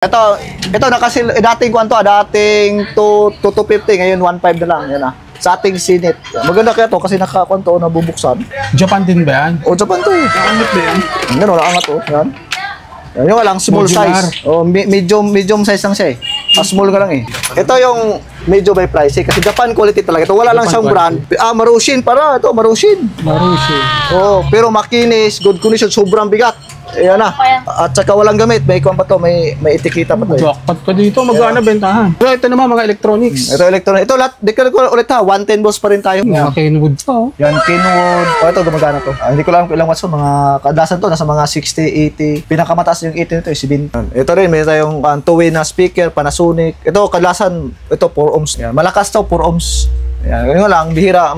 Ito nakasil dating kwanto, dating 250 ngayon 1.5 na lang yan ah. Sa ating sinit. Maganda kaya to kasi nakakwanto na bubuksan. Japan din ba yan? O Japan to eh. Angat ba yan? Yan wala angat oh. Yan. Yan yung lang small Modular. size. Oh, medium size lang siya eh. Small ka lang eh. Ito yung medyo by price eh, kasi Japan quality talaga. Ito wala lang Japan siyang brand. Marushin para ito, Marushin. Marushin. Oh, pero makinis, good condition, sobrang bigat. Ayan na. At saka walang gamit. May kwan pa to, may etiketa pa to. Jackpot ka dito, magkano bentahan? Pero ito naman mga electronics. Ito electronic. Ito lahat, di ko ulit ha, 110 volts pa rin tayo. Mga Kenwood pa oh. Yan, Kenwood. O ito, gumagana to. Hindi ko lang kung ilang watts to. Mga kadasan to, nasa mga 60, 80. Pinakamataas yung 80 nito, 70. Ito rin, may tayong two-way na speaker, Panasonic. Ito, kadasan, ito 4 ohms. Yan, malakas to, 4 ohms. Yan, ganyan lang, bihira,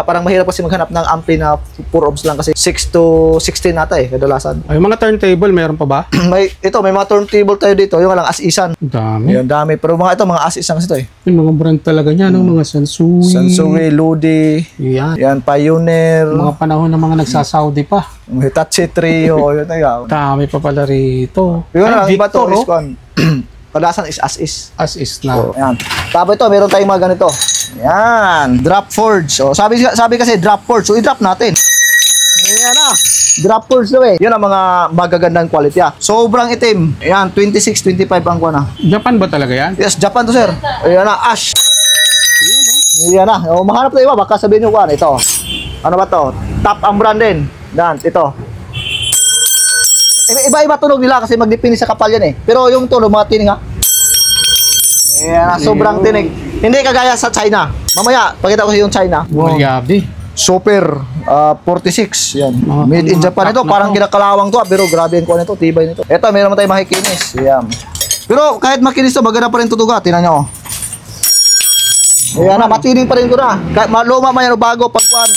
parang mahirap kasi maghanap ng ampli na 4 ohms lang kasi 6 to 16 nata eh, kadalasan. Ay, mga turntable, meron pa ba? may mga turntable tayo dito, yung lang as-isan. Dami. Yan, dami. Pero mga as-isan kasi ito eh. Yung mga brand talaga niya, no? Mga Sansui. Sansui, Lodi. Yan. Yan, Pioneer. Mga panahon ng mga nagsasaudi pa. Hitachi Trio, yun na yan. Dami pa pala rito. Yung lang, Ay, iba to, Victor, is kwan. Kadalasan is as is. As is na. So, yan. Tapos ito, meron tayong mga ganito. Yan, drop forge. So, sabi kasi drop forge. So, i-drop natin. Yan na. Drop forge daw eh. Yun ang mga magagandang quality ah. Sobrang itim. Yan, 26, 25 ang kuha na. Japan ba talaga yan? Yes, Japan to sir. Ayan na, Ash. Yan na. O, mahanap na iba. Baka sabihin nyo kuha. Ito. Ano ba to? Top ang brand din. Dan, ito. Iba-iba tunog nila kasi magdepende sa kapal yan eh. Pero yung tunog, mga tining ha. Ayan na, sobrang tinig. Hindi kagaya sa China. Mamaya, pakita ko sa yung China. Wow. Grabe. Super 46. Yan. Mga Made in Japan ito. top na Parang to. kinakalawang to. Pero grabe yung kuha nito. Tibay nito. Ito, meron tayong makikinis. Yan. Pero kahit makinis to, maganda pa rin tutuga. Tingnan nyo. Ayan na, matinig pa rin ko na. Kahit maluma man yan o bago, pagkuhan.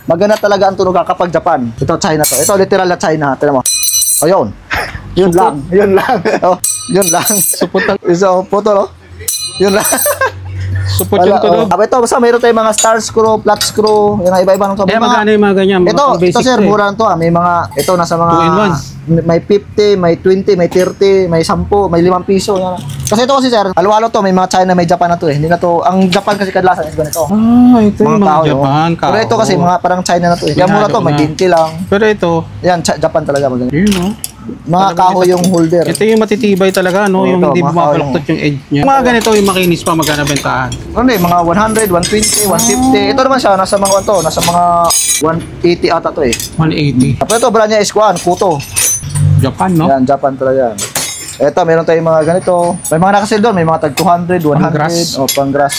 Maganda talaga ang tunog kapag Japan. Ito, China to. Ito, literal na China. Tingnan mo. O, yun. Yun lang. Yun lang. O, yun lang. Suputang. Isa, puto, no? Yun lang. Supot yung tunog. Ito, basta mayroon tayong mga star screw, flat screw, yung iba-iba ng Kaya magkano yung mga ganyan? Mga ito basic sir, to eh. mura to ah. May mga, ito nasa mga 2-in-1. may 50, may 20, may 30, may 10, may 5 piso. Yan. Kasi ito kasi sir, halo-halo to, may mga China, may Japan na to eh. Hindi na to, ang Japan kasi kadalasan is ganito. Ito yung mga kahoy, Japan, oh. Pero ito kasi mga parang China na to eh. Kaya mura to, may 20 lang. Pero ito, Yan, Japan talaga maganda. yun no. Mga kahoy yung holder. Ito yung matitibay talaga, no? Yung Ito, hindi mga bumabaluktot yung edge niya. Mga ganito yung makinis pa, magkano bentahan? Ano eh, mga 100, 120, 150. Ito naman siya, nasa mga to, nasa mga 180 ata to eh. 180. Pero ito, brand niya is Kuto. Japan, no? Yan, Japan talaga yan. Ito, meron tayong mga ganito. May mga nakasil doon, may mga tag 200, 100, Pang-grass. o pang-grass.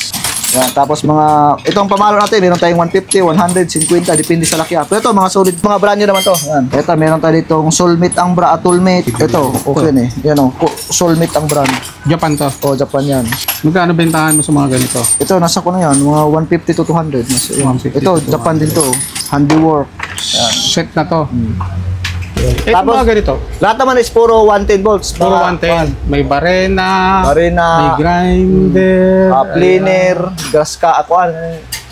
Yan, tapos mga, itong pamalo natin, meron tayong 150, 100, 50, depende sa laki. Pero ito, mga solid, mga brand nyo naman to. Yan. Ito, meron tayo ditong Soulmate ang brand, Toolmate. Ito, okay eh. Yan o, Soulmate ang brand. Japan to. O, Japan yan. Magkano bentahan mo sa mga ganito? Ito, nasa ko na yan, mga 150 to 200. Yan. 150 Ito, to Japan din to. Handiwork. Set na to. Ito Tapos, mga ganito. Lahat naman is puro 110 volts. Puro 110. May barena. Barena. May grinder. Planer, grass ka, ako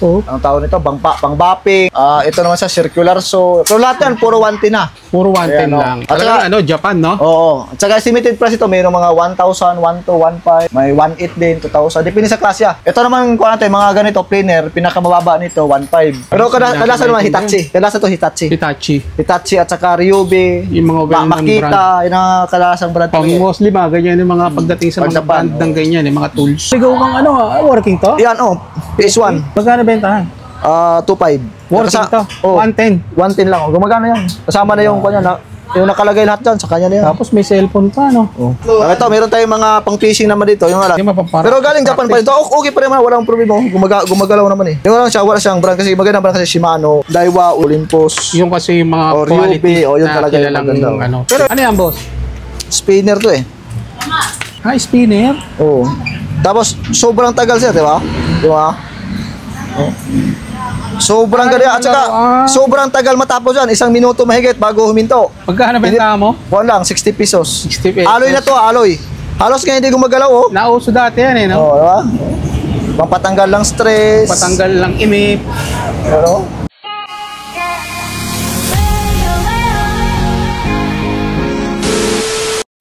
Oh. ang tawag nito, pang-bapping. Ito naman sa circular saw. So lahat yan, puro 110 na. Puro 110 Ayan, lang. At Talagang saka- Japan, no? Oo. At saka estimated price ito, mayroong mga 1,000, 1,2, 1,500, may 1,800 din, 2,000. Depende sa klase ah. Ito naman, kung natin, mga ganito, planer, pinakamababa nito, 1,500. Pero kadalasan naman Hitachi. Kadalasan to Hitachi. Hitachi. Hitachi at saka Ryobi. Yung mga ganyan ng Makita, yun ang kadalasang brand. Pang talaga eh. mostly ba, ganyan yung mga pagdating sa Pag mga Japan, brand ng ganyan, yung mga tools. Sigaw kang working to? Yan, PS1. Magkano bentahan? 2,500. Working to? 110. 110 lang. Gumagana yan. Kasama na yung kanya na yung nakalagay lahat dyan sa kanya na yan. Tapos may cellphone pa, no? Ito, meron tayong mga pang-fishing naman dito. Yung Hindi mapapara. pero galing Japan pa rin. Okay pa rin naman. Walang problema. Gumagalaw naman eh. Yung lang siya, wala siyang brand kasi magandang brand kasi Shimano, Daiwa, Olympus, Yung kasi yung mga or quality Ryobi. O yun na talaga yung kilalang maganda. ano. Pero ano yan, boss? Spinner to eh. Spinner? Oo. Tapos, sobrang tagal siya, di ba? Di ba? Sobrang galing. At saka, sobrang tagal matapos yan. 1 minuto mahigit bago huminto. Magkano bentahan mo? Kuwan lang, 60 pesos. 60 pesos. Alloy na to, alloy. Halos ngayon hindi gumagalaw, oh. Nauso dati yan, no? Oo, diba? Pampatanggal lang stress. Patanggal lang imip. Ano?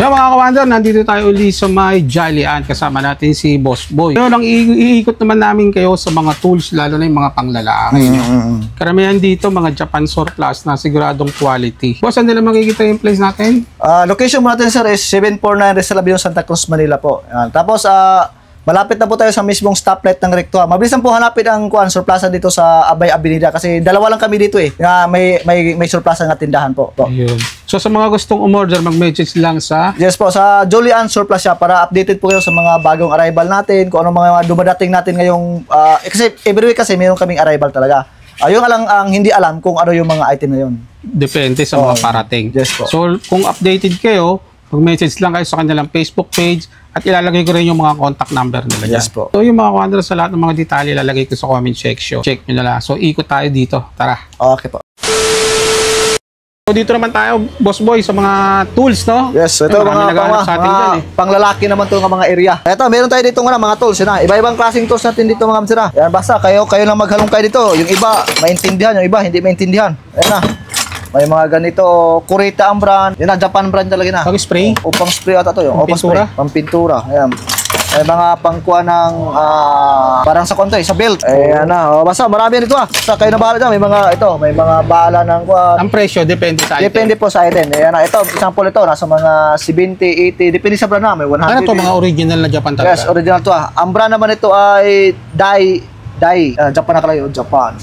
Kaya mga kawander, nandito tayo uli sa may Jolly-an. Kasama natin si Boss Boy. Ngayon lang iikot naman namin kayo sa mga tools, lalo na yung mga panglalaki. Karamihan dito, mga Japan surplus na siguradong quality. Boss, saan nila makikita yung place natin? Location mo natin sir is 749 Rizal Avenue, Santa Cruz, Manila po. Yan. Tapos malapit na po tayo sa mismong stoplight ng Recto. Mabilis lang po hanapin ang surplasan dito sa Abay Avenida kasi dalawa lang kami dito eh. May surplasan na tindahan po. Ayun. So sa mga gustong umorder, mag-message lang sa... Yes po, sa Jolly-an Surplus Shop para updated po kayo sa mga bagong arrival natin, kung ano mga dumadating natin ngayong... kasi every week kasi mayroon kaming arrival talaga. Yung ang hindi alam kung ano yung mga item na yun. Depende sa mga parating. Yes po. So kung updated kayo, mag-message lang kayo sa kanilang Facebook page at ilalagay ko rin yung mga contact number nila dyan. Yes po. So yung mga kawander, sa lahat ng mga detalye ilalagay ko sa comment section. Check nyo na lang. So ikot tayo dito. Tara. Okay po. So dito naman tayo, Boss Boy, sa mga tools, no? Yes, ito Ayun, mga, marami naghahanap sa atin dyan, eh. panglalaki naman to ng mga area. Ito, meron tayo dito mga tools. Yan, iba-ibang klaseng tools natin dito mga sira. Yan, basta kayo lang maghalongkay dito. Yung iba, maintindihan. Yung iba, hindi maintindihan. Ayan na. May mga ganito, Kurita ang brand. Yan na, Japan brand talaga na. Pag-spray? O pang spray ata to. Yung Pampintura? Pampintura. Ayan. May mga pangkuha ng parang sa konto sa belt. Ayan na. O, basta marami nito Basta kayo na bahala dyan. May mga bahala ng kuha. Ang presyo, depende sa item. Depende po sa item. Ayan na. Ito, example ito, nasa mga 70, 80. Depende sa brand na. May 100. Ano to, mga original na Japan talaga? Yes, original to Ang brand naman ito ay Dai. Japan na kalayo. Japan.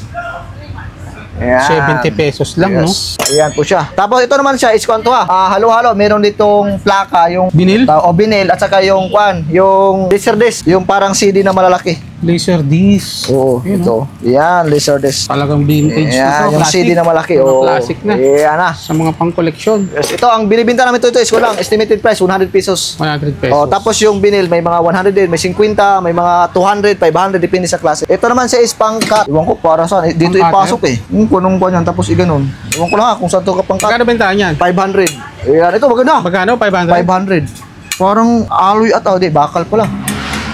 Ayan. 70 pesos lang, no? Ayan po siya. Tapos ito naman siya is kwanto halo-halo. Meron ditong plaka, yung Vinyl? Vinyl at saka yung yung laser disc, yung parang CD na malalaki. Laser disc. Oo, ito. Yan, laser disc. Talagang vintage na Yan, to. yung Classic. CD na malaki. Mga Oo. classic na. Yan na. Sa mga pang-collection. Yes, ito, ang binibinta namin ito is kulang. Estimated price, 100 pesos. 100 pesos. Oh, tapos yung vinyl, may mga 100 din, may 50, may mga 200, 500, depende sa klase. Ito naman siya is pang-cut. Iwan ko para saan. Dito Pang-cut, ipasok punong pa yan, tapos iganon. Iwan ko lang kung saan ito ka pang-cut. Magkano bentahan yan? 500. Ayan, ito maganda. Magkano? 500? 500. Parang alloy at di, bakal pala.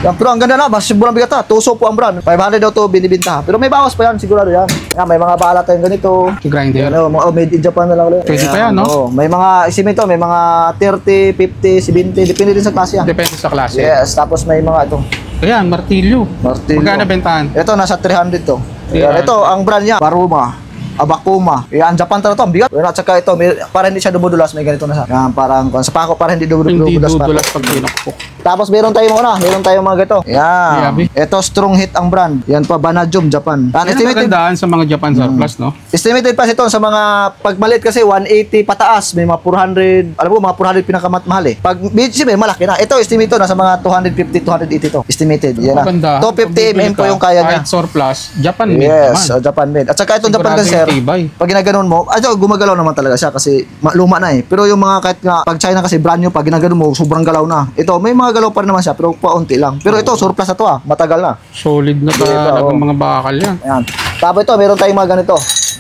Yan, pero ang ganda na, mas sigurang bigat tuso po ang brand. 500 daw to binibinta. Pero may bawas pa yan, sigurado yan. Yan, may mga bala tayong ganito. Grinder. Yan, mga made in Japan na lang ulit. Pwede pa yan, no? Oo, may mga isimento, may mga 30, 50, 70, depende din sa klase yan. Depende sa klase. Yes, tapos may mga ito. Ayan, martilyo. Martilyo. Magkano bentahan? Ito, nasa 300 to. Yan, 300. ito, ang brand niya, Baruma. Abakuma. Yan, Japan talaga to. Ang bigat. Yan, at saka ito, para hindi siya dumudulas, may ganito na siya. Yan, parang sa pako, para hindi Hindi dumudulas. dudulas pag pinakpok. Tapos meron tayong mga ganito. Yan. Grabe. Ito, Strong Hit ang brand. Yan pa, Banajum, Japan. Yan, Yan ang estimated, magandaan sa mga Japan surplus, no? estimated price ito sa mga, pag maliit kasi, 180 pataas. May mga 400, alam mo, mga 400 pinakamatmahal eh. Pag may malaki na. Ito, estimate ito, nasa mga 250, 280 to. Estimated. Yan na. Maganda. 250 mm po yung kaya niya. Kahit surplus, Japan made Yes, naman. Japan made. At saka itong Japan Sigurado kasi, sir, yung tibay. pag ginaganon mo, gumagalaw naman talaga siya kasi luma na eh. Pero yung mga kahit nga, pag China kasi brand new, pag ginaganon mo, sobrang galaw na. Ito, may mga galaw pa rin naman siya, pero paunti lang. Pero ito, surplus na to matagal na. Solid na talagang mga bakal yan. Ayan. Tapos ito, meron tayong mga ganito.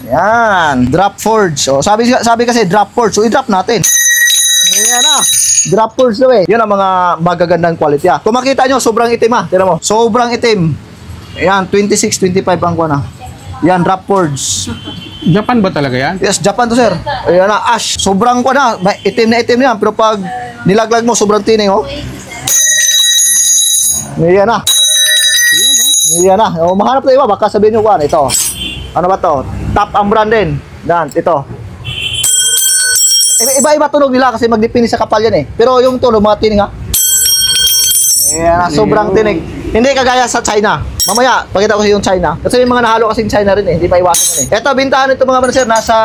Ayan, drop forge. So, sabi kasi drop forge, so i-drop natin. Ayan na. Drop forge daw eh. Yun ang mga magagandang quality Kung makita nyo, sobrang itim Tira mo, sobrang itim. Ayan, 26, 25 ang kuha na. Yan, drop forge. Japan ba talaga yan? Yes, Japan to sir. Ayan na, ash. Sobrang kuha na. Itim na yan. Pero pag nilaglag mo, sobrang tining Ayan na. Ayan na. Mahanap na iba. Baka sabihin nyo kuha. Ito. Ano ba to? Top ang brand din. Dan, ito. Iba-iba tunog nila kasi magdepende sa kapal yan Pero yung tunog, mga tining Ayan na, sobrang tinig. Hindi kagaya sa China. Mamaya, pakita ko sa yung China. Kasi yung mga nahalo kasing China rin Hindi maiwasan yan Ito, bintahan ito mga sir, nasa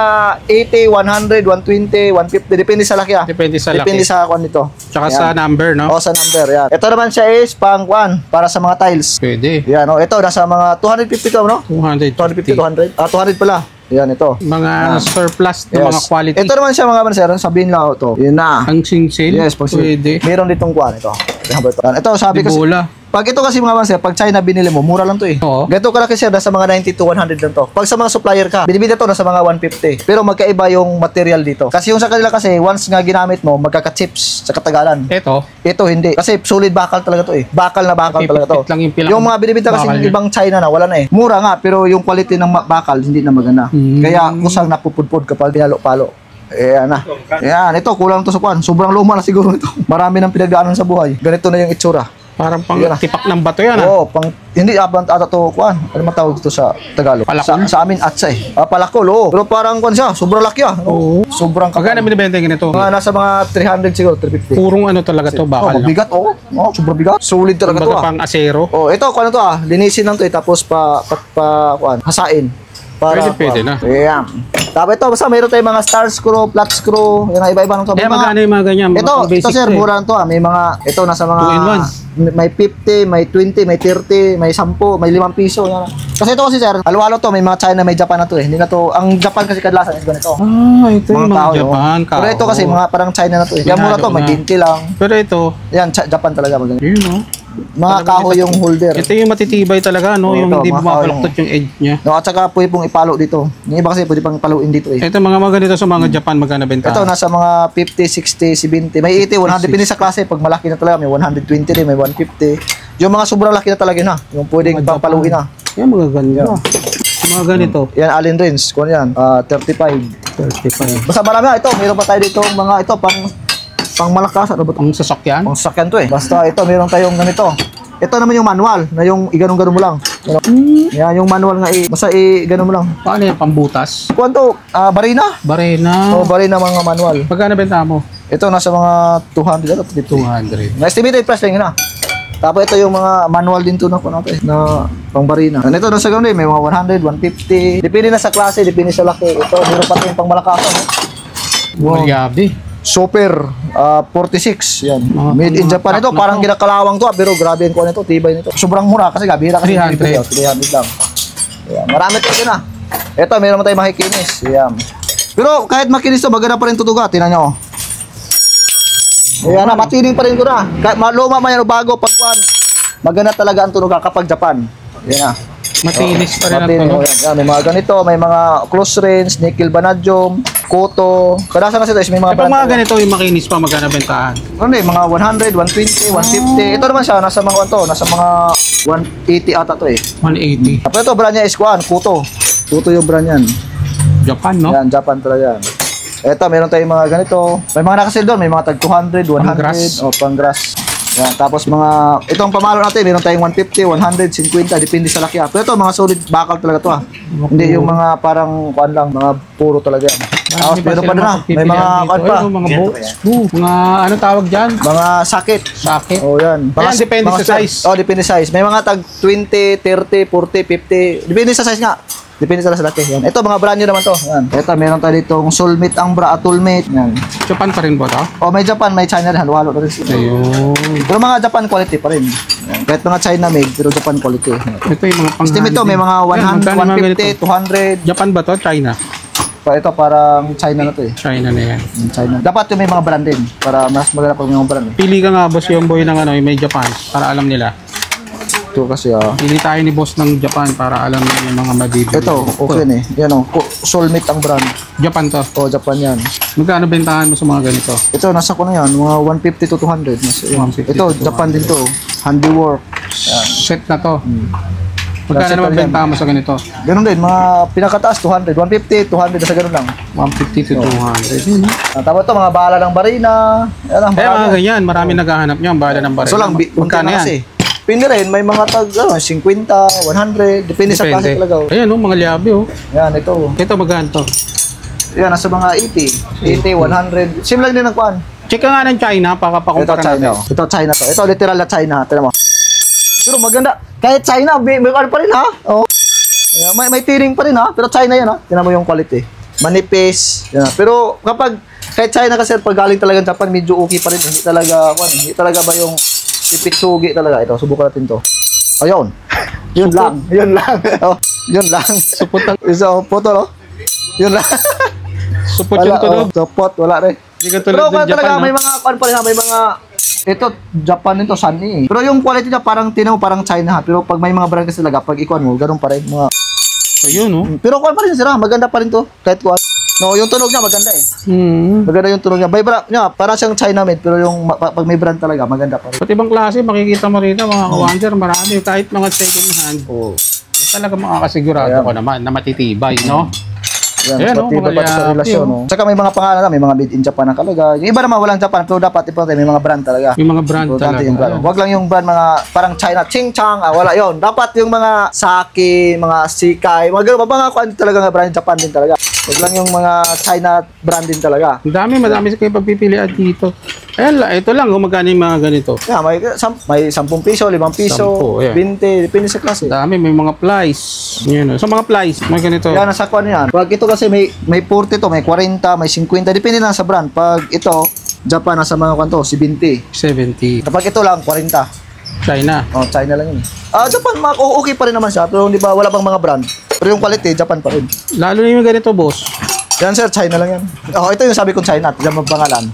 80, 100, 120, 150. Depende sa laki Depende sa laki. Depende sa kwan nito. Tsaka sa number, no? O, sa number, yan. Ito naman siya is pang kwan, para sa mga tiles. Pwede. Yan, ito, nasa mga 250 to, no? 250, 250. 200. 200 pala. Yan, ito. Mga surplus na mga quality. Ito naman siya mga sir, sabihin lang ito. Yun na. Ang singsel? Yes, Pwede. Meron ditong kwan, ito. Ito, sabi kasi, Dibola. pag ito kasi mga sir, pag China binili mo, mura lang to Oo. Ganito kalaki sir, nasa mga 90 to 100 lang to. Pag sa mga supplier ka, binibili to nasa mga 150. Pero magkaiba yung material dito. Kasi yung sa kanila kasi, once nga ginamit mo, magkaka-chips sa katagalan. Ito hindi. Kasi solid bakal talaga to Bakal na bakal talaga to. Lang Yung mga binibenta kasi ng ibang China na, wala na Mura nga, pero yung quality ng bakal, hindi na maganda. Kaya kusang napupudpud kapag pinalo-palo. Ayan na. Ayan, ito, kulang to sa kuan. Sobrang luma na siguro ito. Marami nang pinagdaanan sa buhay. Ganito na yung itsura. Parang pang Yan na. tipak ng bato yan. Oo, hindi abang ata to kuan. Ano matawag ito sa Tagalog? Palakol? Sa amin atsa eh. Palakol, oo. Pero parang kuan siya, sobrang laki ah. Oo. Sobrang Pagkano binibenta yung ganito? Mga nasa mga 300 siguro, 350. Purong ano talaga to, bakal. Bigat, oo. Oh, sobrang bigat. Solid talaga to Kumbaga ah. pang asero. Oh, ito, kuan to ah. Linisin lang to eh, tapos kuan, hasain. Pwede na. Ayan. Tapos ito, basta mayroon tayong mga star screw, flat screw, yung iba-iba nung to. Kaya magkano yung mga ganyan? Mga Ito, pang basic sir, to eh. mura lang to ah. May mga, ito nasa mga, 2-in-1. may 50, may 20, may 30, may 10, may 5 piso. Yan. Kasi ito kasi sir, halo-halo to, may mga China, may Japan na to eh. Hindi na to, ang Japan kasi kadalasan is ganito. Ah, ito yung mga tao, Japan. Pero ito kasi mga parang China na to eh. Kaya mura to, may 20 lang. Pero ito, Yan, Japan talaga maganda. yun o. Mga kahoy yung holder. Ito yung matitibay talaga, no? Oo, Yung ito, hindi mga bumabaloktot yung edge niya. No, at saka pwede pong ipalo dito. Yung iba kasi pwede pang ipaluin dito eh. Ito mga ganito sa mga Japan, magkano benta? Ito, nasa mga 50, 60, 70. May 80, 100. Depende sa klase. Pag malaki na talaga, may 120 din, may 150. Yung mga sobrang laki na talaga na. Yung pwedeng Mga papaluin na. Yan, mga ganito. Mga ganito. Yan, Allen Range. Kung yan, 35. 35. Basta marami. Ito, mayroon pa tayo dito mga ito, pang malakas. Ano ba ito? Ang sasakyan? Pang sasakyan to eh. Basta ito, mayroon tayong ganito. Ito naman yung manual, na yung iganong-ganon mo lang. Yan, yung manual nga basta ganon mo lang. Paano yan? Pambutas? Kuwan to, barina. Barena. O, barina mga manual. Pagkano benta mo? Ito, nasa mga 200 at 200. na estimated price lang yun na. Tapos ito yung mga manual din to na kuno na pang barina. Ito nasa ganun din, may mga 100, 150. Depende na sa klase, depende sa laki. Ito, meron pa tayong pang malakasan. Wow. Malyabi. Super 46. Yan. Mga Made in Japan. Ito, truck na parang to. ginakalawang to. Pero grabe yung kuha nito. Tibay nito. Sobrang mura kasi gabira kasi. 300. 300 lang. Yan. Marami tayo na. Ito, meron tayong makikinis. Yan. Pero kahit makinis to, maganda pa rin tutuga. Tingnan nyo. Ayan na, matining pa rin ko na. Kahit maluma man yan o bago, pagkuhan, maganda talaga ang tunog kapag Japan. Ayan na. Matinis pa rin ang Matining, tunog. yan. May mga ganito, may mga close range, nickel vanadium, koto. Kadalasan kasi ito is may mga Pag mga brand. ganito yung makinis pa, magkano bentahan? Ano eh, mga 100, 120, 150. Ito naman siya, nasa mga nasa mga 180 ata to eh. 180. Tapos ito, brand niya is kuhan, Kuto. Kuto yung brand yan. Japan, no? Yan, Japan talaga yan. Ito, meron tayong mga ganito. May mga nakasil doon, may mga tag 200, 100. Pang-grass. O, pang-grass. Yan, tapos mga, itong pamalo natin, meron tayong 150, 100, 50, depende sa laki. Pero ito, mga solid bakal talaga to ah. Hindi yung mga parang, kuhan lang, mga puro talaga yan. Tapos meron pa din na, may mga, kuhan pa. Mga boats. Mga ano tawag dyan? Mga sakit. Sakit. Oh, yan. Ayan, depende sa square. size. Oh, depende sa size. May mga tag 20, 30, 40, 50. Depende sa size nga. Depende sa laki. Yan. Ito, mga brand new naman to. Yan. Ito, meron tayo dito Soulmate Ambra, Atulmate. Yan. Japan pa rin ba ito? Oh, may Japan, may China rin. Halo-halo na rin sila. Ayun. Pero mga Japan quality pa rin. Yan. Kahit mga China made, pero Japan quality. Ito yung mga pang Estimate to, may mga 100, 150, 200. Japan ba to? China? Ito, parang China na to eh. China na yan. China. Dapat yung may mga brand din. Para mas maganda pag may mga brand eh. Pili ka nga boss yung boy ng ano, yung may Japan para alam nila. Ito kasi Pili tayo ni boss ng Japan para alam nila yung mga mabibili. ito, okay na eh. Yan o. Soulmate ang brand. Japan to. Oh, Japan yan. Magkano bentahan mo sa mga ganito? Ito, nasa ko na yan. Mga 150 to 200. 150 Ito, to Japan din to. Handiwork. Set na to. Magkano Set naman na yan. bentahan mo sa ganito? Ganun din, mga pinakataas 200. 150, 200, nasa ganun lang. 150 to 200. Yun, no? Tapos ito, mga bala ng barina. Yan lang, Kaya mga marami. ganyan, marami naghahanap niyan, bala ng baril. So lang, Magkano yan? kasi. Pindi rin, may mga tag 50, 100. Depende sa klase talaga. Oh. Ayan, mga liabi, oh. Yan, ito. Ito, magkano to? Yan, nasa mga 80. 80, 100. Same lang din ang kuhan. Check ka nga ng China, Ito pakumpara China. natin. Oh. Ito China to. Ito literal na China. Tignan mo. Pero maganda. Kahit China, may ano pa rin ha. Oh. Yeah, may tiring pa rin ha. Pero China yan ha. Tignan mo yung quality. Manipis. Yan. Pero kapag kahit China kasi pag galing talaga Japan, medyo okay pa rin. Hindi talaga, hindi talaga ba yung pipitsugi talaga. Ito, subukan natin to. Ayun. Yun lang. Yun lang. Oh, yun lang. Supot ang So, photo no? Yun lang. supot yung tunog. Support, wala rin. Hindi ka Pero tulad ng talaga, Japan, may no? mga kuan pa rin ha, may mga ito Japan nito Sunny eh. Pero yung quality niya parang tinaw parang China ha. Pero pag may mga brand kasi talaga pag ikuan mo, ganun pa rin mga. Ayun, oh. Pero kuan pa rin sila, maganda pa rin to kahit kuan. No, yung tunog niya maganda eh. Hmm. Maganda yung tunog niya. Vibra niya, para siyang China made pero yung pag may brand talaga maganda pa rin. Pati ibang klase, makikita mo rito, mga kawander, marami. Kahit mga second hand. Oh. Talaga makakasigurado Ayan. ko naman na matitibay, no? Yan, Ayan, mas matibay mga pa to sa Yamaha, relasyon. oh. No? Saka may mga pangalan na, may mga made in Japan na kalagay. Yung iba naman walang Japan, pero dapat importante may mga brand talaga. Yung mga brand Importante talaga. yung brand. Wag lang yung brand mga parang China, Ching Chang, wala yon. Dapat yung mga Saki, mga Shikai, mga ganun, mga kuan talaga nga brand Japan din talaga. Wag lang yung mga China brand din talaga. Ang madami kayo pagpipilian dito. Ayan, ito lang, magkano yung mga ganito. Yeah, may 10 piso, 5 piso, 10, yeah. 20, depende sa klase. Dami, may mga plies. Yan, so mga plies, mga ganito. Yan, nasa kuan yan. Pag ito kasi may 40 to, may 40, may 50, depende na sa brand. Pag ito, Japan, nasa mga kwanto, 70. 70. Kapag ito lang, 40. China. Oh, China lang yun. Japan, okay pa rin naman siya, pero hindi ba, wala bang mga brand. Pero yung quality, Japan pa rin. Lalo na yung ganito, boss. Yan sir, China lang yan. Ito yung sabi kong China, diyan mo pangalan.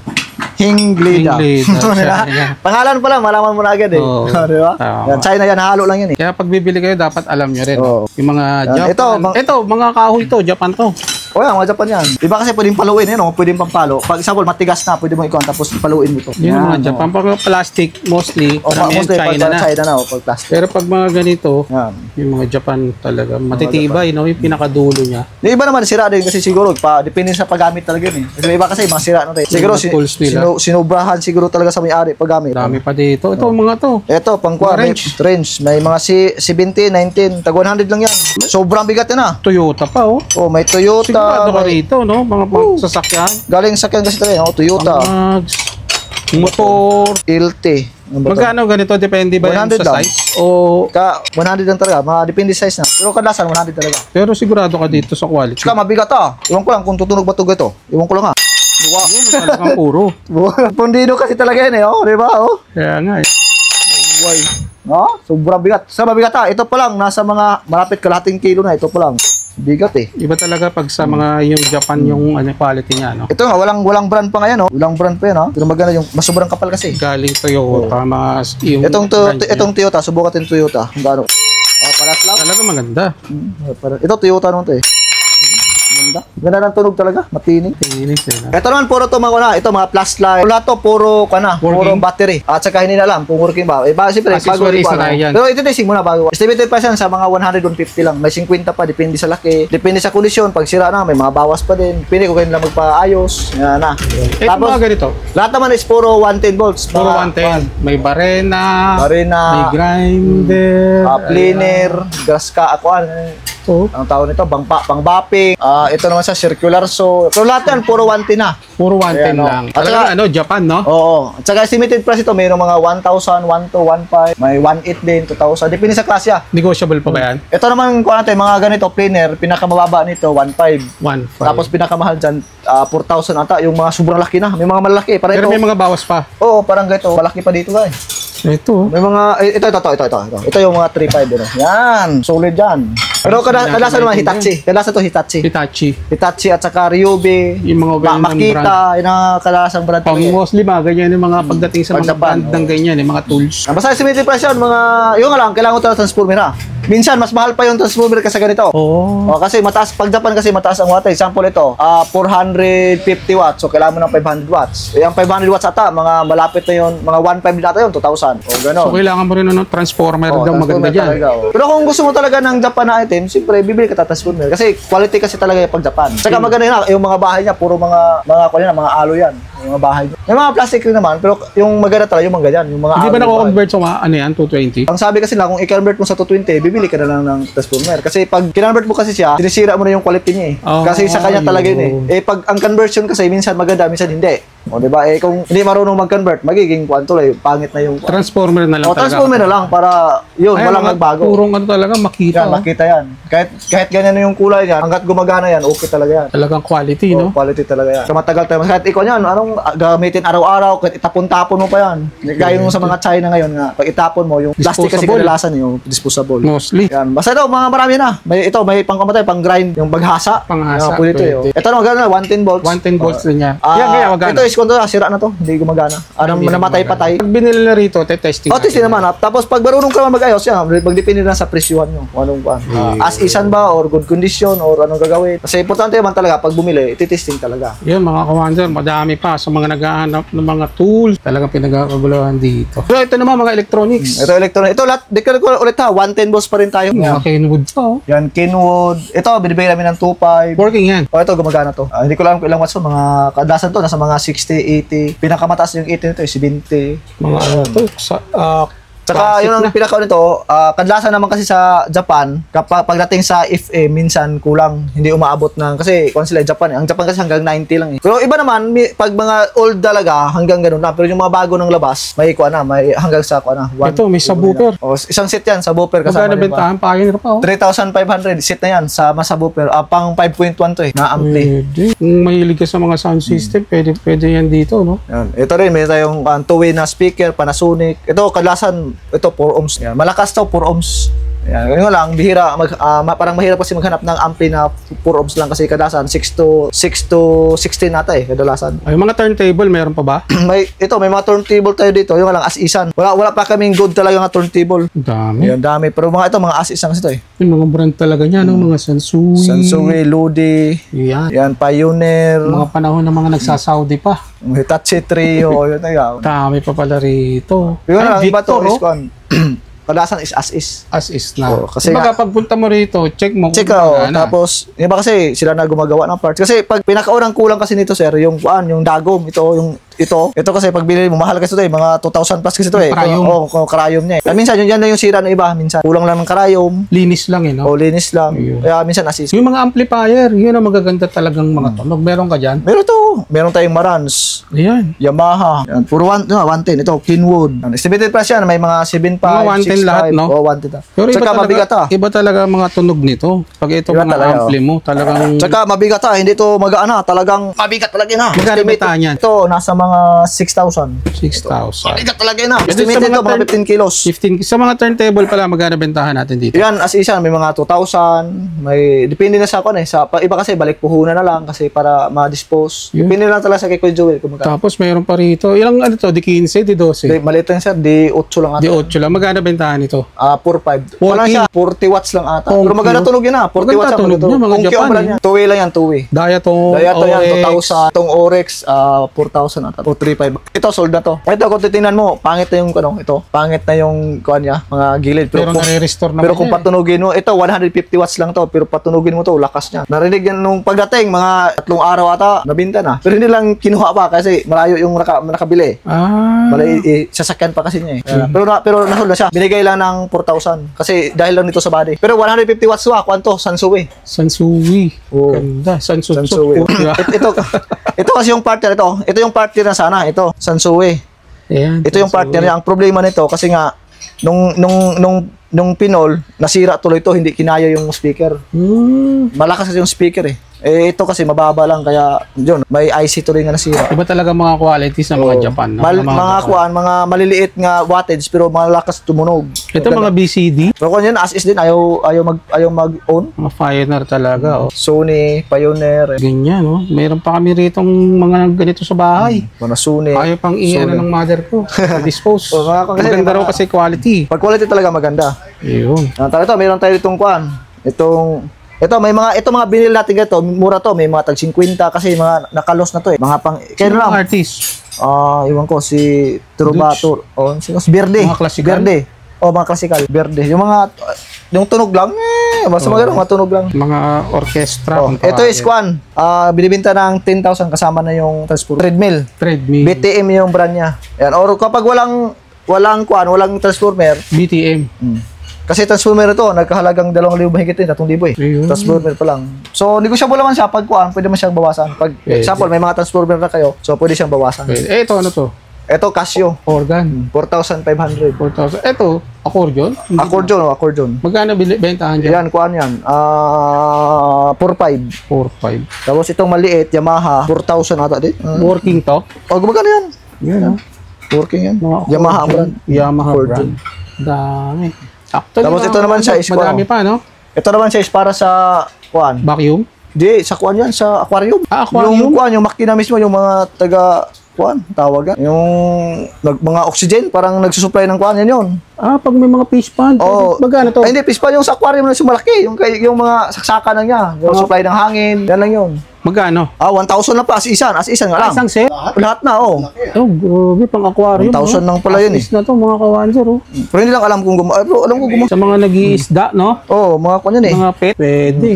Hinglida. Hinglida, China. Pangalan pa lang, malaman mo na agad eh. Oo. Di ba? Tama. Yan, China yan, halo lang yan eh. Kaya pag bibili kayo, dapat alam nyo rin. Oo. Yung mga Yan, Japan. Ito, mga kahoy to, Japan to. O yan, mga Japan yan. Iba kasi pwedeng paluin eh, no? Pwedeng pampalo. Pag example, matigas na, pwede mo ikuan, tapos paluin mo to. Yun ang mga Yan, Japan. Pag plastic, mostly, O, karamihan mostly, pag China na. China na, o pag plastic. Pero pag mga ganito, Yan. yung mga Japan talaga, matitibay, no? Yung pinakadulo niya. Yung iba naman, sira din kasi siguro, depende sa paggamit talaga yun eh. Kasi may iba kasi, mga sira na rin. Siguro, Mga tools nila. sinubrahan siguro talaga sa may-ari paggamit. Dami pa dito. Ito, mga to. Ito, pangkuha, Mga range. May mga 70, 19, tag 100 lang yan. Sobrang bigat yan ah. Toyota pa, oh. Oh, may Toyota. Sigurado ka may- rito, no? Mga sasakyan. Galing sa kyan kasi talaga, Toyota. Mags, motor. LT. Ano ba to? Magkano ganito? Depende ba yan 100 sa lang. size? O, 100 lang talaga, depende size na. Pero kadalasan 100 talaga. pero sigurado ka dito sa quality. Tsaka mabigat ah. Iwan ko lang kung tutunog ba ito ito. Iwan ko lang ah. Wow. Yun, talagang puro. Pundido kasi talaga yan eh, oh, di ba? Oh. Kaya nga eh. Why? No? Sobrang bigat. Sa mabigat ah. Ito pa lang, nasa mga malapit kalahating kilo na. Ito pa lang. Bigat eh. Iba talaga pag sa mga yung Japan yung quality niya, no? Ito nga, walang brand pa ngayon, oh. Walang brand pa yan, oh. Pero maganda yung, mas sobrang kapal kasi. Galing Toyota, mga yung brand niya. Itong Toyota, subukan natin Toyota. Kung gaano. Oh, paras lang. Talaga maganda. Ito Toyota naman to eh. Ganda. Ganda ng tunog talaga, matinig. Tingin sila. Ito naman puro to mga ito mga flashlight. Wala to puro puro battery. At saka hindi na alam kung working ba. Siyempre Accessories na yan. Pero ito testing muna bago. Estimated pa yan sa mga 100 150 lang. May 50 pa depende sa laki, depende sa kondisyon. Pag sira na may mga bawas pa din. Depende kung kailan magpaayos. Yan na. Ito mga ganito. Lahat naman is puro 110 volts. Puro 110. May barena. May Barena, grinder. planer, gas ka, akuan. Ito. Ang tawag nito, pang-bapping. Ito naman sa circular saw. So lahat yan, puro 110 na. Puro 110 Ayan, no. lang. At Talagang saka- Japan, no? Oo. At saka estimated price ito, mayroong mga 1,000, 1,200, 1,500, may 1,800 din, 2,000. Depende sa klase ah. Negotiable pa ba yan? Ito naman, kung natin, mga ganito, planer, pinakamababa nito, 1,500. 1.5. Tapos pinakamahal dyan, 4,000 ata. Yung mga sobrang laki na. May mga malaki. Parang Pero ito. may mga bawas pa. Oo, parang ganito. Malaki pa dito guys. Ito. May mga, ito. Ito yung mga 3,500. Yan. Solid yan. Pero kadalasan naman Hitachi. Kadalasan to Hitachi. Hitachi. Hitachi at saka Ryobi. Yung mga ganyan ng Makita. Yung mga kadalasang brand. Pang talaga eh. mostly ba, ganyan yung mga pagdating sa Pag mga Japan, brand ng ganyan, yung mga tools. Basta estimated price yun, yung nga lang, kailangan ko talaga transformer ha. Minsan, mas mahal pa yung transformer kasi ganito. Oh. Kasi mataas, pag Japan kasi mataas ang wattage. Example ito, 450 watts. So, kailangan mo ng 500 watts. Yung 500 watts ata, mga malapit na yun, mga 1.5 din ata yun, 2,000. O, gano'n. So kailangan mo rin ng transformer daw maganda Transformer dyan. talaga, oh. Pero kung gusto mo talaga ng Japan na item, siyempre, bibili ka transformer. Kasi quality kasi talaga yung pag Japan. Saka maganda yun, yung mga bahay niya, puro mga mga alo yan. Yung mga bahay niya. May mga plastic rin naman, pero yung maganda talaga, yung mga ganyan. Yung mga Hindi ba alo, nako-convert sa mga, ano yan, 220? ang sabi kasi na kung i-convert mo sa 220, bibili ka na lang ng transformer. Kasi pag kinonvert mo kasi siya, sinisira mo na yung quality niya eh. Oh, Kasi sa kanya talaga yun eh. Pag ang conversion kasi minsan maganda, minsan hindi. O di ba? Kung hindi marunong mag-convert, magiging pangit na yung Transformer na lang o, transformer na lang para yun, Ay, walang mga nagbago. Purong ano talaga, makita. Yan, makita yan. Kahit ganyan na yung kulay niyan, hanggat gumagana yan, okay talaga yan. Talagang quality, Oh, no? quality talaga yan. Kaya matagal tayo. Kahit ikaw yan, anong gamitin araw-araw, kahit itapon-tapon mo pa yan. Gaya yung sa mga China ngayon nga, pag itapon mo, yung plastic kasi Disposable. kadalasan yung disposable. Mostly. Yan. Basta ito, mga marami na. May pangkamatay, pang grind, yung baghasa. Panghasa, Yan, pwede ito. pwede. Ito naman, gano'n, 110 volts. 110 volts din niya. Ah, Yan, kaya magkano? ito is is kung sira na to, hindi gumagana. Hindi na Namatay-patay. Pag binili na rito, testing. Testing naman. Tapos pag marunong ka naman mag-ayos, yan, magdepende na sa presyuhan nyo. Kung anong as isan ba, or good condition, or anong gagawin. Kasi importante naman talaga, pag bumili, ititesting talaga. Yun mga commander, madami pa sa mga naghahanap ng mga tools. Talagang pinagkakaguluhan dito. So ito naman mga electronics. Ito electronic. Ito lahat, declare ko ulit ha, 110 volts pa rin tayo. Mga Kenwood pa oh. Yan, Kenwood. Ito, binibigay namin ng 2.5. Working yan. Ito, gumagana to. Hindi ko alam kung ilang watts to. Mga kadalasan to, nasa mga 60, 80. Pinakamataas yung 80 nito, 70. Mga ano to, Tsaka yun ang pinaka nito, kadalasan naman kasi sa Japan, kapag pagdating sa FA, minsan kulang, hindi umaabot ng, kasi kung sila Japan, ang Japan kasi hanggang 90 lang eh. Pero iba naman, pag mga old talaga, hanggang ganun na. Pero yung mga bago ng labas, may may hanggang sa ito, may subwoofer. Isang set yan, subwoofer kasama. Magkano bentahan? Pioneer pa oh. 3,500, set na yan, sa subwoofer. Pang 5.1 to eh, na ampli. Pwede. Kung mahilig ka sa mga sound system, pwede yan dito, no? Yan. Ito rin, may tayong two-way na speaker, Panasonic. Ito, kadalasan, ito 4 ohms. Yan. Malakas to, 4 ohms. Yan. Ganyan lang, bihira. Parang mahirap kasi maghanap ng ampli na 4 ohms lang kasi kadalasan 6 to 16 nata eh, kadalasan. Ay, mga turntable, mayroon pa ba? may mga turntable tayo dito, yung lang as-isan. Wala pa kaming good talaga nga turntable. Dami. Yan, dami. Pero mga as-isan kasi ito eh. Yung mga brand talaga niya, no? Mga Sansui. Sansui, Ludi. Yan. Yan, Pioneer. Mga panahon ng mga nagsasaudi pa. Hitachi Trio, yun na yan. Dami pa pala rito. Yung lang, iba to, Victor, kadalasan is as is. As is na. Oo, kasi Kumbaga, pagpunta mo rito, check mo. Check out. Tapos, iba kasi sila na gumagawa ng parts. Kasi pag pinakaunang kulang kasi nito, sir, yung dagom, ito kasi pag binili mo, mahal kasi ito eh, mga 2,000 plus kasi ito eh. Karayom. Karayom niya eh. Minsan, yan lang yung sira ng iba. Minsan, kulang lang ng karayom. Linis lang eh, no? O, linis lang. Ayun. Kaya minsan assist. Yung mga amplifier, yun ang magaganda talagang mga tunog. Meron ka dyan? Meron to. Meron tayong Marantz, Ayan. Yamaha. Yan. Puro 110. Ito, Kenwood. Estimated price yan. May mga 7.5, Mga 110 lahat, no? O, 110. Pero iba Tsaka talaga, mabigat iba talaga mga tunog nito. Pag ito Iba mga talaga, ampli mo, talagang... Tsaka mabigat hindi to magaan talagang mabigat talaga na. Magkano bentahan yan? Ito, nasa mga 6,000. 6,000. Mabigat talaga na. Ito Estimated sa to, mga 15 kilos. 15. Sa mga turntable pala, magkano bentahan natin dito? Yan, as isan, may mga 2,000. May, depende na sa iba kasi balik puhunan na lang kasi para ma-dispose. Yun. Depende na talaga sa kay Kuya Joel. Tapos mayroon pa rito. Ilang ano to? Di 15, di 12? Maliit lang siya, di 8 lang ata. Di 8 lang. Magkano bentahan ito? 4.5. Wala siya, 40 watts lang ata. Kung Pero maganda tunog yun 40 maganda watts ang tunog niya, mga Kung Japan, yan. Two-way lang yan, two-way. Dayato yan, Orex. 2,000. Itong Orex, 4,000 ata. O 3,500. Ito, sold na to. Ito, kung titingnan mo, pangit na yung, ito, pangit na yung, niya, mga gilid. Pero nare-restore naman Pero kung patunugin mo, ito, 150 watts lang to. Pero patunugin mo to, lakas niya. Narinig yan nung pagdating, mga 3 araw ata, nabinta na. Pero hindi lang kinuha pa kasi malayo yung nakabili. Sasakyan pa kasi niya eh. Pero nasold na siya. Binigay lang ng 4,000. Kasi dahil lang nito sa body. Pero 150 watts to kwanto? Sansui. Sansui. Oh. Ganda. Sansui. Ito kasi yung partner ito. Ito yung partner na sana. Ito, Sansui. Ayan, ito yung partner niya. Ang problema nito kasi nga nung pinol, nasira tuloy ito, hindi kinaya yung speaker. Malakas kasi yung speaker eh. Ito kasi mababa lang kaya yun, may IC tuloy nga nasira. Iba talaga mga qualities ng mga Japan. No? Mga maliliit nga wattage pero malakas tumunog. Ito mga BCD. Pero kung yan as is din ayaw mag-own. Mga Pioneer talaga. Sony, Pioneer. Ganyan, no? Meron pa kami ritong mga ganito sa bahay. Sony. Ayaw pang iyan ng mother ko. Dispose. Maganda raw kasi quality. Pag quality talaga maganda. Ayun. Meron tayo itong ito mga binili natin ganito, mura to, may mga tag 50 kasi mga nakalos na to eh. Mga pang Sino lang artist? Iwan ko si Trubator si Verde. Mga classical? Verde. Mga classical, Verde. Yung tunog lang, basta maganda mga tunog lang. Mga orchestra. Ito is binibenta ng 10,000 kasama na yung transformer. Treadmill. BTM yung brand niya. Yan, or kapag walang transformer, BTM. Kasi transformer ito, nagkahalagang 2,000 mahigit din, 3,000 eh. Transformer pa lang. So, negosyable naman siya pag pwede man siyang bawasan. Pag example, may mga transformer na kayo, so pwede siyang bawasan. Ito ano to? Ito Casio. Organ. 4,500. 4,000. Ito, accordion? Accordion. Magkano bentahan dyan? Yan. 4,500. 4,500. Tapos itong maliit, Yamaha, 4,000 ata din. Working to? Gumagana yan. Yan. Working yan. Yamaha brand. Yamaha brand. Dami. Actually, tapos ito naman siya is madami pa, no? Ito naman siya is para sa vacuum? Di, sa yan, sa aquarium. Aquarium? Yung makina mismo, yung mga kuan, tawagan. Yung mga oxygen, parang nagsusupply ng kuan, yan yun. Ah, pag may mga fish pond, Oo. magkano to? Ay, hindi, fish pond yung sa aquarium na sumalaki. Yung mga saksakan lang niya. Yung supply ng hangin, yan lang yun. Magkano? 1,000 na pa, as isan nga lang. Isang set? Lahat na, oh. Oh, grabe, pang aquarium. 1,000 lang pala yun, eh. Is na to, mga kawanser, oh. Pero hindi lang alam kung alam ko Sa mga nag-iisda, no? Oo, mga kuan yan eh. Mga pet, pwede.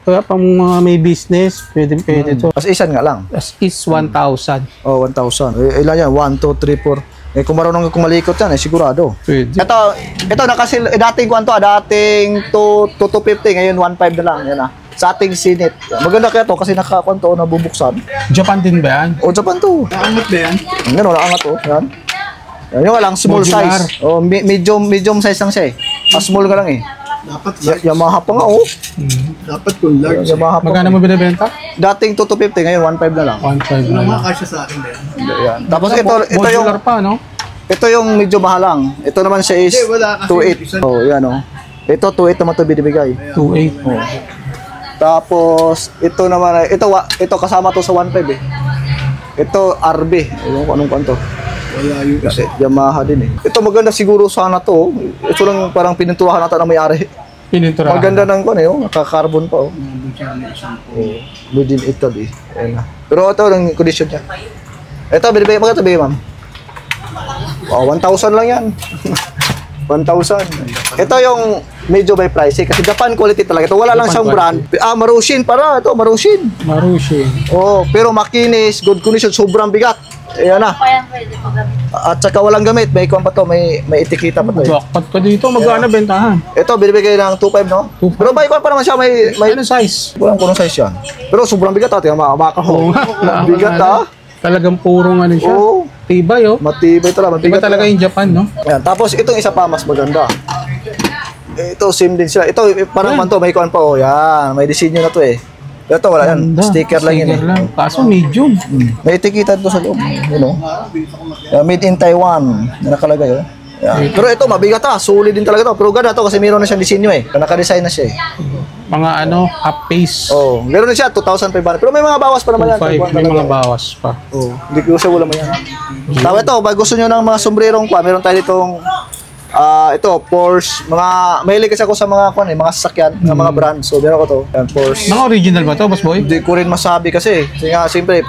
Kaya pang mga may business, pwede to. As isan nga lang. As is 1,000. Oh, 1,000. Ilan yan? 1, 2, 3, 4. Kung marunong kumalikot yan, sigurado. Pwede. Ito nakasil dating kwanto, dating 250, ngayon 1.5 na lang, yan ah. Sa ating sinit. Maganda kaya to kasi nakakwanto na bubuksan. Japan din ba yan? O Japan to. Naangat ba yan? Yan o, naangat o. Yan. Yan yung lang, small Modular. size. O, medium size lang siya eh. Small ka lang eh. Dapat large. Yamaha pa nga o. Dapat kung large. Yamaha pa. Magkano mo binibenta? Dating 250, ngayon 1.5 na lang. 1,500 Ano na mga lang. kasya sa akin ba yan? Yan. Tapos ito yung Modular pa, no? ito yung medyo mahal lang. Ito naman siya is Hindi, wala kasi 2.8. Oh, yan o. Ito 2.8 naman ito binibigay. 2,800. Oh. Tapos ito naman ito kasama to sa 1.5 eh. Ito RB, yung anong kanto. Wala yung Kasi Yamaha din eh. Ito maganda siguro sana to. Ito lang parang pininturahan natin na may-ari. Pininturahan. Maganda ng kon eh, oh, naka-carbon pa oh. Oh, made in Italy. Ayan na. Pero ito lang condition niya. Ito binibigay magkano bigay ma'am? Oh, 1,000 lang yan. 1,000. Ito yung medyo by price kasi Japan quality talaga. Ito wala lang Japan siyang brand. Marushin para ito, Marushin. Marushi. Oh, pero makinis, good condition, sobrang bigat. Ayan na. Kaya pwede magamit. At saka walang gamit, may kuwan pa to, may etiketa pa to. Eh. Jackpot ka dito. Magkano bentahan? Ito binibigay ng 2.5 no? 2.5. Pero may kuwan pa naman siya, may Ano size? walang kunong size yan. Pero sobrang bigat ate, maka Oo ho. nga. Bigat ah. Talagang purong ano siya. Oo. Tibay, oh. Matibay talaga, Iba mabigat talaga talaga. yung Japan, no? Ayan, tapos itong isa pa mas maganda. Ito same din sila. Ito parang man to, may kuwan pa oh. Yan, may disenyo na to eh. Ito wala yan, Ganda. sticker lang yan eh. Sticker lang. Kaso medium. May etiketa dito sa loob, you know. Made in Taiwan, na nakalagay oh. Yan. Pero ito mabigat ah, solid din talaga to. Pero ganda to kasi meron na siyang disenyo eh. Naka-design na siya eh. Mga ano, half face. Oh, meron na siya 2,500. Pero may mga bawas pa naman yan. 2,500. May mga bawas pa. Oh, hindi ko siya wala man yan. Tapos ito, pag gusto niyo ng mga sombrerong kwa, meron tayo ditong ito, Porsche, mahilig kasi ako sa mga mga sasakyan, mga brand. So, meron ko to. Yan, Porsche. Mga original ba to, boss boy? Hindi ko rin masabi kasi. Kasi nga, siyempre,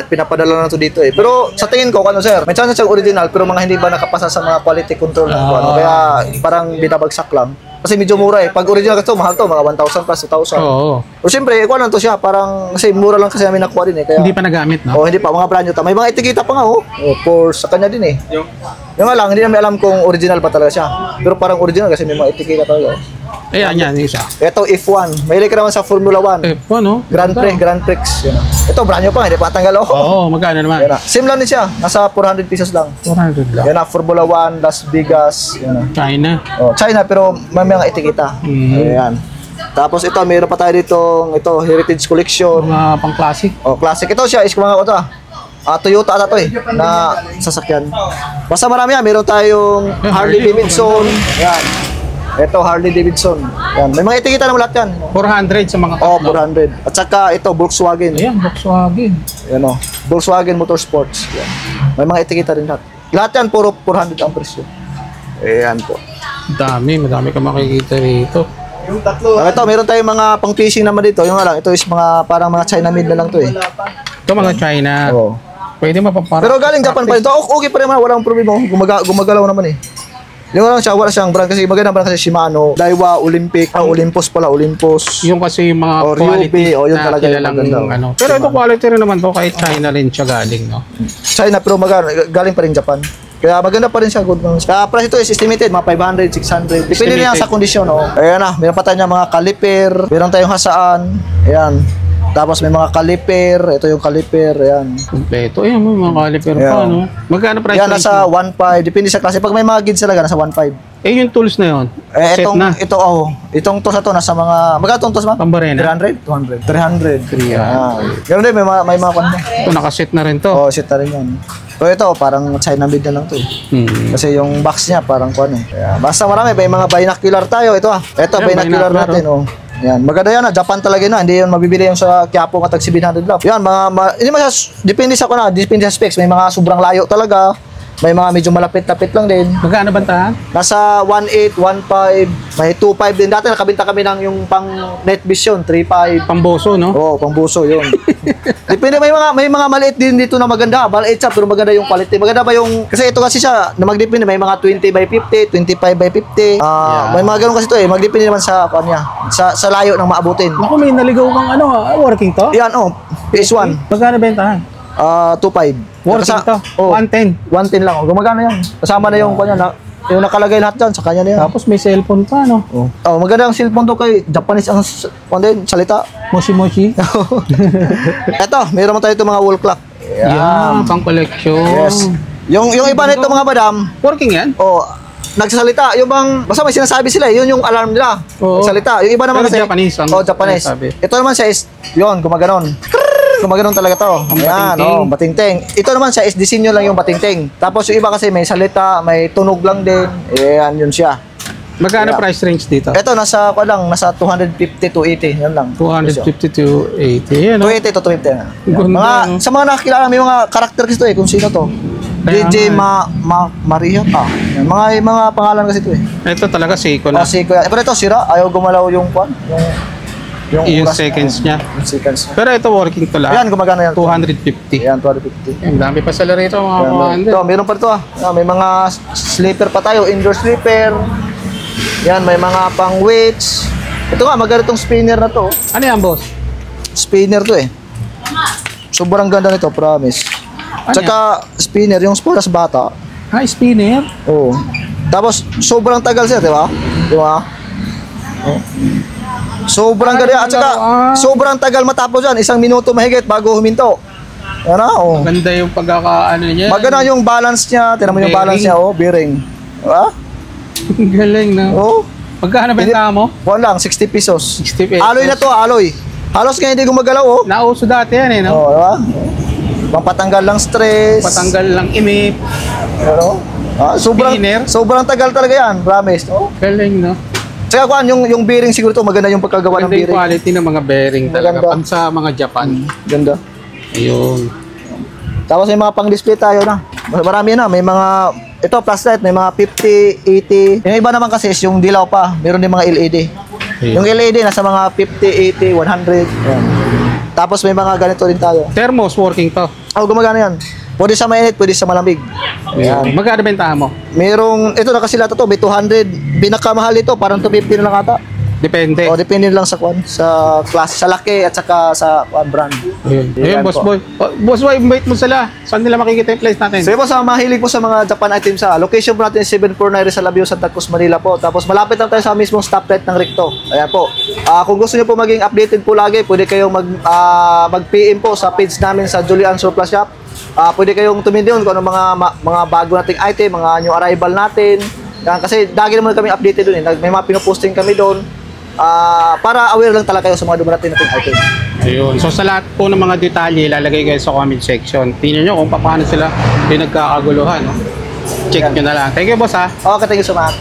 pinapadala na to dito eh. Pero sa tingin ko, sir, may chance siyang original, pero mga hindi ba nakapasa sa mga quality control ng Kaya parang binabagsak lang. Kasi medyo mura eh. Pag original kasi mahal to, mga 1,000 plus 2,000. Oo. O siyempre, lang to siya, parang, kasi mura lang kasi namin nakuha din eh. Kaya, Hindi pa nagamit, no? oh, hindi pa, mga brand new. May mga etiketa pa nga oh. Oh, Porsche, sa kanya din eh. Yung nga lang, hindi namin alam kung original pa talaga siya. Pero parang original kasi may mga etiketa talaga. Oh. Ayan, yan, yung isa. Ito, F1. Mahilig ka naman sa Formula 1. Ano? Grand Prix. Yan, oh. Ito, brand new pa, hindi pa tanggal oh. Oo, magkano naman? Yan na. Same lang din siya. Nasa 400 pesos lang. 400 lang. Yan na, Formula 1, Las Vegas. Yan na. China. Oh, China, pero may mga etiketa. Ayan. Tapos ito, mayroon pa tayo ditong Heritage Collection. Mga pang-classic. Oh, classic. Ito siya is mga Toyota ata to eh, na sasakyan. Basta marami yan. Meron tayong Harley Davidson. Yan. Ito, Harley Davidson. Yan. May mga etiketa naman lahat yan. 400 sa mga Oh, tatlo. 400. At saka ito, Volkswagen. Ayan, Volkswagen. Yan o. Volkswagen Motorsports. Yan. May mga etiketa rin lahat. Lahat yan, puro 400 ang presyo. Ayan po. Madami ka makikita rito. Yung tatlo. Ito, meron tayong mga pang-fishing naman dito. Yung nga lang, ito is mga, parang mga China made na lang to eh. Ito mga China. Oo. Pwede mapapara. Pero galing Japan pa rin to. Okay pa rin naman, walang problema. Gumagalaw naman eh. Yung lang siya, wala siyang brand kasi maganda brand kasi Shimano, Daiwa, Olympic, Olympus pala, Olympus. Yung kasi yung mga Or quality Ryubi, yun na talaga yung kilalang maganda. ano. Pero ito quality rin naman to, kahit China rin siya galing, no? China pero galing pa rin Japan. Kaya maganda pa rin siya, good man. Kaya price ito is estimated, mga 500, 600. Depende na yan sa kondisyon, oh. Ayan na, meron pa tayo mga caliper, meron tayong hasaan. Ayan. Tapos may mga caliper, ito yung caliper, ayan. Kompleto. Ayan, may mga caliper pa, Yeah. no? Magkano price Yan, range nasa mo? 1.5, depende sa klase. Pag may mga gids talaga, nasa 1.5. Eh, yung tools na yun. Set na. Itong to sa to, nasa mga, magkano itong to sa mga? Pambarena. 300? 200. 300. 300. Ayan. Ganun din, may mga kanya. Ito, nakaset na rin to. Oh, shit na rin yan. So ito, parang China made na lang to eh. Kasi yung box niya parang kuan eh. Kaya, basta marami, may mga binocular tayo. Ito Ayan, binocular binocular, natin oh. Yan, maganda yan, Japan talaga yun, hindi yun mabibili yung sa Quiapo nga tag 700 lang. Yan, hindi depende sa depende sa specs, may mga sobrang layo talaga. May mga medyo malapit-lapit lang din. Magkano bantahan? Nasa 1.8, 1.5, may 2.5 din. Dati nakabenta kami ng yung pang net vision, 3.5. Pamboso, no? Oo, pang buso yun. Depende, may mga maliit din dito na maganda. Maliit siya, pero maganda yung quality. Maganda ba yung, kasi ito kasi siya, na magdepende, may mga 20 by 50, 25 by 50. May mga ganun kasi ito magdepende naman sa, sa layo ng maabutin. Naku, may naligaw kang working to? Yan, PS1. Magkano bentahan? 2.5. Working to? 110. 110 lang. Gumagana yan. Kasama na yung kanya, yung nakalagay lahat dyan, sa kanya na yan. Tapos may cellphone pa, no? Maganda ang cellphone to kay Japanese ang salita. Moshi-moshi. Eto, mayroon tayo itong mga wall clock. Yan, pang collection. Yes. Yung iba nito mga madam, Working yan? nagsasalita, yung bang, basta may sinasabi sila, yun yung alarm nila. Oo. Nagsalita. Yung iba naman Pero kasi, Japanese ang Japanese. sinasabi. Ito naman siya is, yun, gumaganon. Gumaganon talaga to. Ang Batingting. Ito naman siya is disenyo lang yung batingting. Tapos yung iba kasi may salita, may tunog lang din. Yan, yun siya. Magkano Yeah. price range dito? Ito, nasa 250 to 80. Yan lang. 250 to 80. Yan, no? 280 to 250 na. Ganda, no? Sa mga nakakilala, may mga karakter kasi ito kung sino to. Kaya DJ nga, Maria pa. Yan, mga pangalan kasi ito Ito talaga Seiko na. Kasi kuya, pero ito sira, ayaw gumalaw yung kwan. Yung oras. seconds niya. Yung seconds. Pero ito working to lang. Ayan, gumagana yan. 250. Ayan, 250. Ang dami pa sila rito mga commander. Ito, meron pa ito may mga sleeper pa tayo, indoor sleeper. Yan, may mga pang weights. Ito nga, maganda itong spinner na to. Ano yan, boss? Spinner to Sobrang ganda nito, promise. Ano Tsaka spinner, yung para sa bata. Spinner? Oo. Tapos, sobrang tagal siya, di ba? Di ba? Sobrang ganda. At saka, sobrang tagal matapos yan. 1 minuto mahigit bago huminto. Yan Maganda yung pagkakaano niya. Maganda yung balance niya. Tingnan mo yung balance niya, bearing. Diba? Galing na. Magkano benta mo? Lang, 60 pesos. 60 pesos. Alloy na to, alloy. Halos kaya hindi gumagalaw, Nauso dati yan, no? diba? Pampatanggal lang stress. Patanggal lang imip. Ano? Spinner. Sobrang tagal talaga yan, promise. Galing, no? Tsaka kuan, yung bearing siguro to, maganda yung pagkagawa ng Maganda yung bearing. quality ng mga bearing talaga. Maganda. Pag sa mga Japan. Ganda. Ayun. Tapos may mga pang-display tayo na. Marami na, may mga ito flashlight, may mga 50, 80. Yung iba naman kasi is yung dilaw pa, meron din mga LED. Ayun. Yung LED nasa mga 50, 80, 100. Yan. Tapos may mga ganito din tayo. Thermos working to. Gumagana yan. Pwede sa mainit, pwede sa malamig. Ayan. Magkano bentahan mo? Merong, ito nakasilata to, may 200. Pinakamahal ito, parang 250 na lang ata. Depende. Depende lang sa kwan, sa class, sa laki at saka sa kwan brand. Ayun. Ayun, Yan boss po. boy. Boss boy, invite mo sila. Saan nila makikita yung place natin? So yun po, sa mahilig po sa mga Japan items location po natin 749 Rizal Avenue, Santa Cruz, Manila po. Tapos malapit lang tayo sa mismong stoplight ng Recto. Ayan po. Kung gusto niyo po maging updated po lagi, pwede kayong mag-PM po sa page namin sa Julian Surplus Shop. Pwede kayong tumindin kung ano mga bago nating item, mga new arrival natin. Yan, kasi lagi naman kami updated doon. May mga pinoposting kami doon. Para aware lang talaga kayo sa mga dumarating nating item. Ayun. So sa lahat po ng mga detalye, ilalagay kayo sa comment section. Tingnan nyo kung paano sila pinagkakaguluhan. Check nyo na lang. Thank you, boss, ha. Okay, thank you so much.